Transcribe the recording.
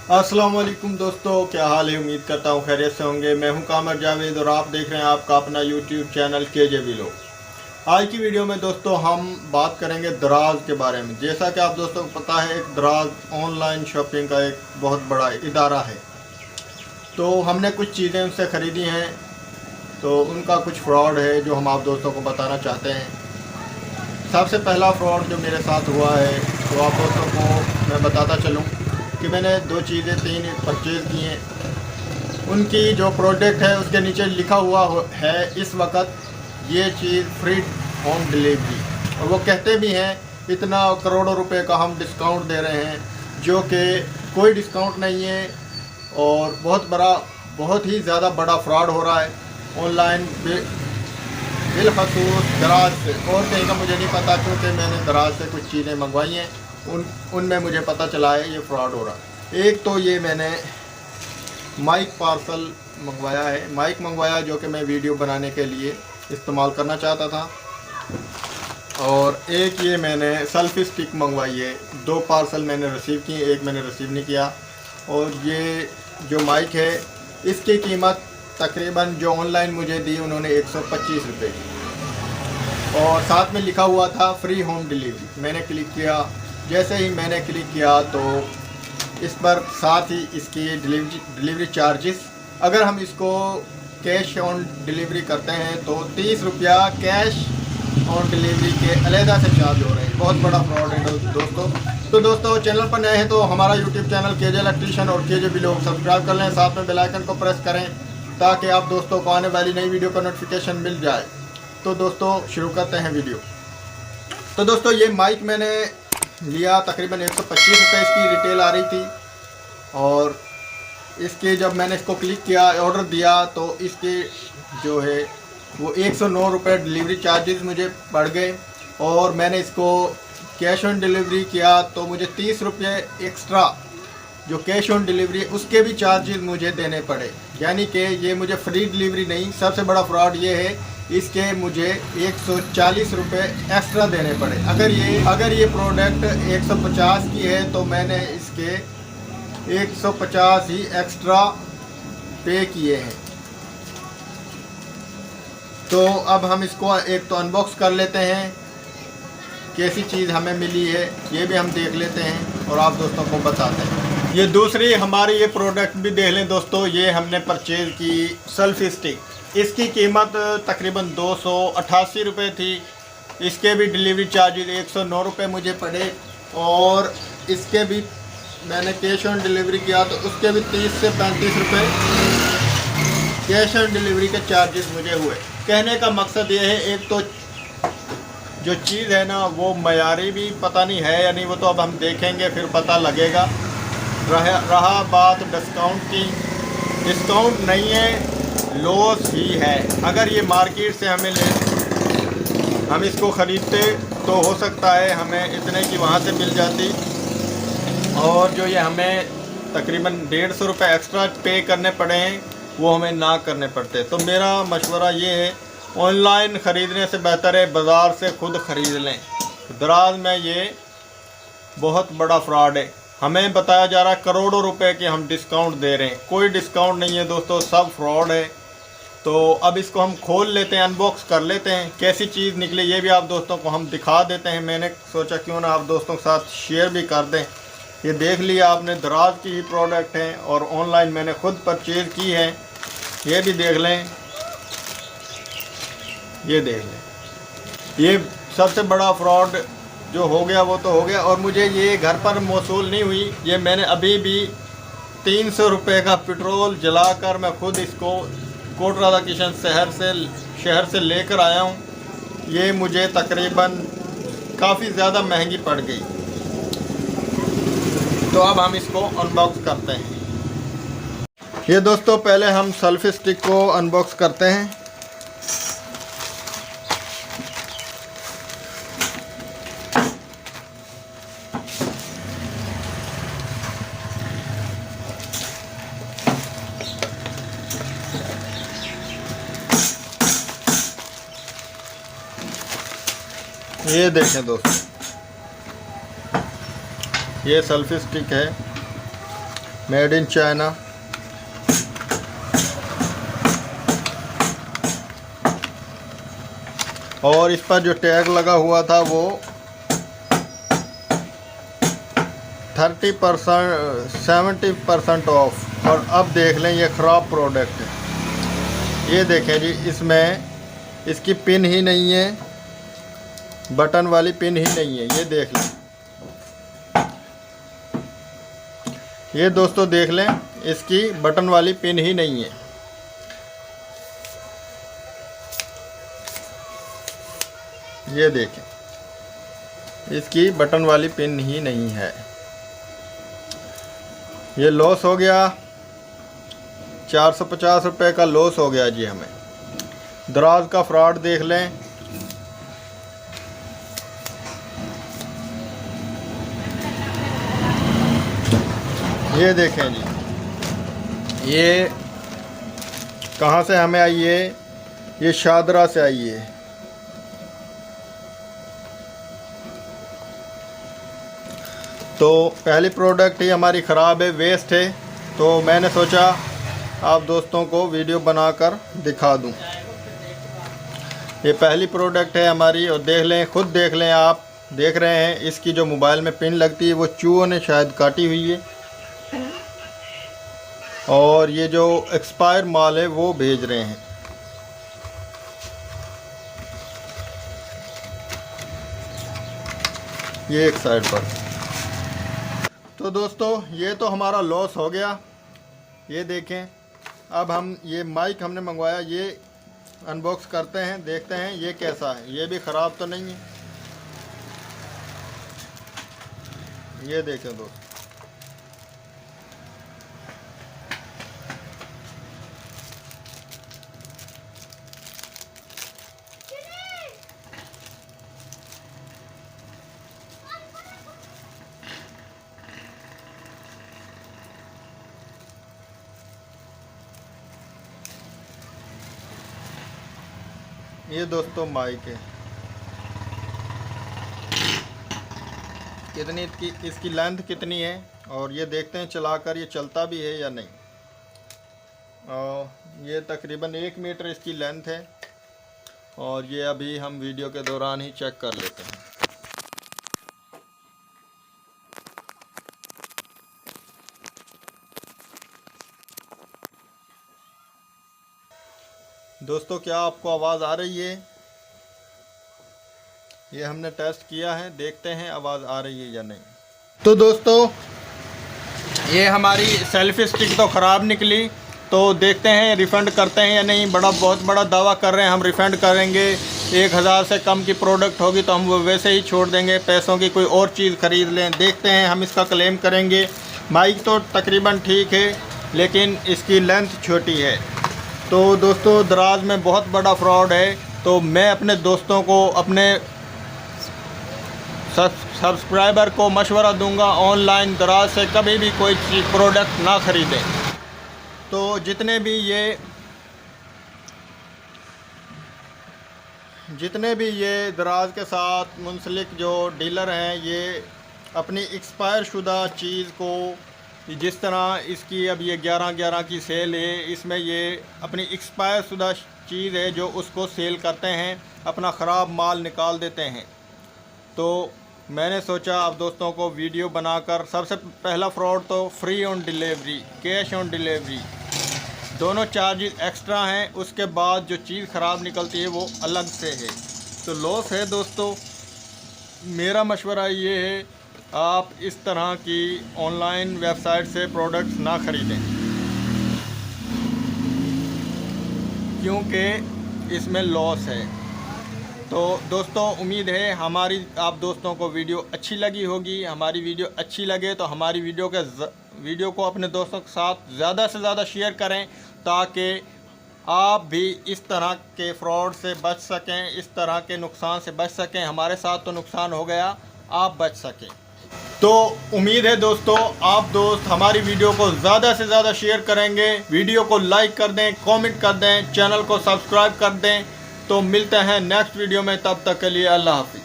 अस्सलाम वालेकुम दोस्तों, क्या हाल है। उम्मीद करता हूँ खैरियत से होंगे। मैं हूँ कामर जावेद और आप देख रहे हैं आपका अपना यूट्यूब चैनल KJ व्लॉग। आज की वीडियो में दोस्तों हम बात करेंगे दराज के बारे में। जैसा कि आप दोस्तों को पता है, एक दराज ऑनलाइन शॉपिंग का एक बहुत बड़ा इदारा है। तो हमने कुछ चीज़ें उनसे ख़रीदी हैं, तो उनका कुछ फ्रॉड है जो हम आप दोस्तों को बताना चाहते हैं। सबसे पहला फ्रॉड जो मेरे साथ हुआ है तो आप दोस्तों को मैं बताता चलूँ कि मैंने 2 चीज़ें 3 परचेज़ की हैं। उनकी जो प्रोडक्ट है उसके नीचे लिखा हुआ है इस वक्त ये चीज़ फ्री होम डिलीवरी, और वो कहते भी हैं इतना करोड़ों रुपए का हम डिस्काउंट दे रहे हैं, जो कि कोई डिस्काउंट नहीं है और बहुत ही ज़्यादा बड़ा फ्रॉड हो रहा है ऑनलाइन बिलखसूस दराज से। और कहीं का मुझे नहीं पता, क्योंकि मैंने दराज से कुछ चीज़ें मंगवाई हैं, उनमें मुझे पता चला है ये फ्रॉड हो रहा है। एक तो ये मैंने माइक पार्सल मंगवाया है, माइक मंगवाया जो कि मैं वीडियो बनाने के लिए इस्तेमाल करना चाहता था। और एक ये मैंने सेल्फी स्टिक मंगवाई है। 2 पार्सल मैंने रिसीव किए, एक मैंने रिसीव नहीं किया। और ये जो माइक है इसकी कीमत तकरीबन जो ऑनलाइन मुझे दी उन्होंने 125 रुपये की, और साथ में लिखा हुआ था फ्री होम डिलीवरी। मैंने क्लिक किया, जैसे ही मैंने क्लिक किया तो इस पर साथ ही इसकी डिलीवरी चार्जेस, अगर हम इसको कैश ऑन डिलीवरी करते हैं तो 30 रुपया कैश ऑन डिलीवरी के अलहदा से चार्ज हो रहे हैं। बहुत बड़ा फ्रॉड है दोस्तों। तो दोस्तों, चैनल पर नए हैं तो हमारा यूट्यूब चैनल KJ इलेक्ट्रीशियन और KJ व्लॉग सब्सक्राइब कर लें, साथ में बेल आइकन को प्रेस करें ताकि आप दोस्तों को आने वाली नई वीडियो का नोटिफिकेशन मिल जाए। तो दोस्तों शुरू करते हैं वीडियो। तो दोस्तों, ये माइक मैंने लिया, तकरीबन 125 रुपये इसकी रिटेल आ रही थी। और इसके जब मैंने इसको क्लिक किया, ऑर्डर दिया, तो इसके जो है वो 109 रुपये डिलीवरी चार्जेस मुझे पड़ गए। और मैंने इसको कैश ऑन डिलीवरी किया तो मुझे 30 रुपये एक्स्ट्रा जो कैश ऑन डिलीवरी उसके भी चार्जेस मुझे देने पड़े। यानी कि ये मुझे फ्री डिलीवरी नहीं, सबसे बड़ा फ्रॉड ये है इसके मुझे 140 रुपये एक्स्ट्रा देने पड़े। अगर ये प्रोडक्ट 150 की है तो मैंने इसके 150 ही एक्स्ट्रा पे किए हैं। तो अब हम इसको एक तो अनबॉक्स कर लेते हैं, कैसी चीज़ हमें मिली है ये भी हम देख लेते हैं और आप दोस्तों को बताते हैं। ये दूसरी हमारी ये प्रोडक्ट भी देख लें दोस्तों। ये हमने परचेज़ की सेल्फी स्टिक, इसकी कीमत तकरीबन 288 रुपये थी। इसके भी डिलीवरी चार्जेस 109 रुपये मुझे पड़े, और इसके भी मैंने कैश ऑन डिलीवरी किया तो उसके भी 30 से 35 रुपये कैश ऑन डिलीवरी के चार्जेस मुझे हुए। कहने का मकसद ये है, एक तो जो चीज़ है ना वो मयारी भी पता नहीं है या नहीं, वो तो अब हम देखेंगे फिर पता लगेगा। रहा बात डिस्काउंट की, डिस्काउंट नहीं है, लॉस ही है। अगर ये मार्केट से हम इसको ख़रीदते तो हो सकता है हमें इतने की वहाँ से मिल जाती, और जो ये हमें तकरीबन 150 रुपये एक्स्ट्रा पे करने पड़े हैं वो हमें ना करने पड़ते। तो मेरा मशवरा ये है, ऑनलाइन ख़रीदने से बेहतर है बाज़ार से खुद ख़रीद लें। दराज में ये बहुत बड़ा फ्रॉड है। हमें बताया जा रहा है करोड़ों रुपए के हम डिस्काउंट दे रहे हैं, कोई डिस्काउंट नहीं है दोस्तों, सब फ्रॉड है। तो अब इसको हम खोल लेते हैं, अनबॉक्स कर लेते हैं, कैसी चीज़ निकले ये भी आप दोस्तों को हम दिखा देते हैं। मैंने सोचा क्यों ना आप दोस्तों के साथ शेयर भी कर दें। ये देख लिया आपने, दराज की ही प्रोडक्ट है और ऑनलाइन मैंने खुद परचेज़ की है। ये भी देख लें, ये देख लें। ये सबसे बड़ा फ्रॉड जो हो गया वो तो हो गया, और मुझे ये घर पर मौसूल नहीं हुई। ये मैंने अभी भी 300 रुपये का पेट्रोल जलाकर मैं खुद इसको कोट राधा किशन शहर से लेकर आया हूँ। ये मुझे तकरीबन काफ़ी ज़्यादा महंगी पड़ गई। तो अब हम इसको अनबॉक्स करते हैं। ये दोस्तों, पहले हम सेल्फी स्टिक को अनबॉक्स करते हैं। ये देखें दोस्तों, ये सेल्फी स्टिक है मेड इन चाइना। और इस पर जो टैग लगा हुआ था वो 30% 70% ऑफ। और अब देख लें ये ख़राब प्रोडक्ट है। ये देखें जी, इसमें इसकी पिन ही नहीं है, बटन वाली पिन ही नहीं है। ये देख लें, ये दोस्तों देख लें, इसकी बटन वाली पिन ही नहीं है। ये देखें, इसकी बटन वाली पिन ही नहीं है। ये लॉस हो गया, 450 रुपये का लॉस हो गया जी हमें। दराज का फ्रॉड देख लें। ये देखें जी, ये कहाँ से हमें आई है? ये शादरा से आई है। तो पहली प्रोडक्ट ही हमारी ख़राब है, वेस्ट है। तो मैंने सोचा आप दोस्तों को वीडियो बनाकर दिखा दूं। ये पहली प्रोडक्ट है हमारी। और देख लें, खुद देख लें, आप देख रहे हैं इसकी जो मोबाइल में पिन लगती है वो चूहों ने शायद काटी हुई है। और ये जो एक्सपायर माल है वो भेज रहे हैं। ये एक साइड पर। तो दोस्तों ये तो हमारा लॉस हो गया। ये देखें, अब हम ये माइक हमने मंगवाया, ये अनबॉक्स करते हैं, देखते हैं ये कैसा है। ये भी ख़राब तो नहीं है। ये देखें दोस्तों, ये दोस्तों माइक है। कितनी इसकी लेंथ कितनी है, और ये देखते हैं चलाकर ये चलता भी है या नहीं। और ये तकरीबन 1 मीटर इसकी लेंथ है। और ये अभी हम वीडियो के दौरान ही चेक कर लेते हैं। दोस्तों क्या आपको आवाज़ आ रही है? ये हमने टेस्ट किया है, देखते हैं आवाज़ आ रही है या नहीं। तो दोस्तों ये हमारी सेल्फी स्टिक तो ख़राब निकली, तो देखते हैं रिफ़ंड करते हैं या नहीं। बहुत बड़ा दावा कर रहे हैं हम रिफ़ंड करेंगे। 1000 से कम की प्रोडक्ट होगी तो हम वो वैसे ही छोड़ देंगे, पैसों की कोई और चीज़ ख़रीद लें। देखते हैं, हम इसका क्लेम करेंगे। माइक तो तकरीबन ठीक है, लेकिन इसकी लेंथ छोटी है। तो दोस्तों दराज में बहुत बड़ा फ्रॉड है। तो मैं अपने दोस्तों को, अपने सब्सक्राइबर को मशवरा दूंगा, ऑनलाइन दराज से कभी भी कोई चीज़ प्रोडक्ट ना ख़रीदें। तो जितने भी ये दराज के साथ मुंसलिक जो डीलर हैं, ये अपनी एक्सपायर शुदा चीज़ को, जिस तरह इसकी अब ये 11/11 की सेल है, इसमें ये अपनी एक्सपायर शुदा चीज़ है जो उसको सेल करते हैं, अपना ख़राब माल निकाल देते हैं। तो मैंने सोचा आप दोस्तों को वीडियो बनाकर, सबसे पहला फ्रॉड तो free on delivery, cash on delivery, दोनों चार्जेस एक्स्ट्रा हैं। उसके बाद जो चीज़ ख़राब निकलती है वो अलग से है। तो लॉस है दोस्तों। मेरा मशवरा ये है, आप इस तरह की ऑनलाइन वेबसाइट से प्रोडक्ट्स ना ख़रीदें, क्योंकि इसमें लॉस है। तो दोस्तों उम्मीद है हमारी आप दोस्तों को वीडियो अच्छी लगी होगी। हमारी वीडियो अच्छी लगे तो हमारी वीडियो को अपने दोस्तों के साथ ज़्यादा से ज़्यादा शेयर करें, ताकि आप भी इस तरह के फ्रॉड से बच सकें, इस तरह के नुकसान से बच सकें। हमारे साथ तो नुकसान हो गया, आप बच सकें। तो उम्मीद है दोस्तों आप दोस्त हमारी वीडियो को ज़्यादा से ज़्यादा शेयर करेंगे, वीडियो को लाइक कर दें, कमेंट कर दें, चैनल को सब्सक्राइब कर दें। तो मिलते हैं नेक्स्ट वीडियो में, तब तक के लिए अल्लाह हाफिज़।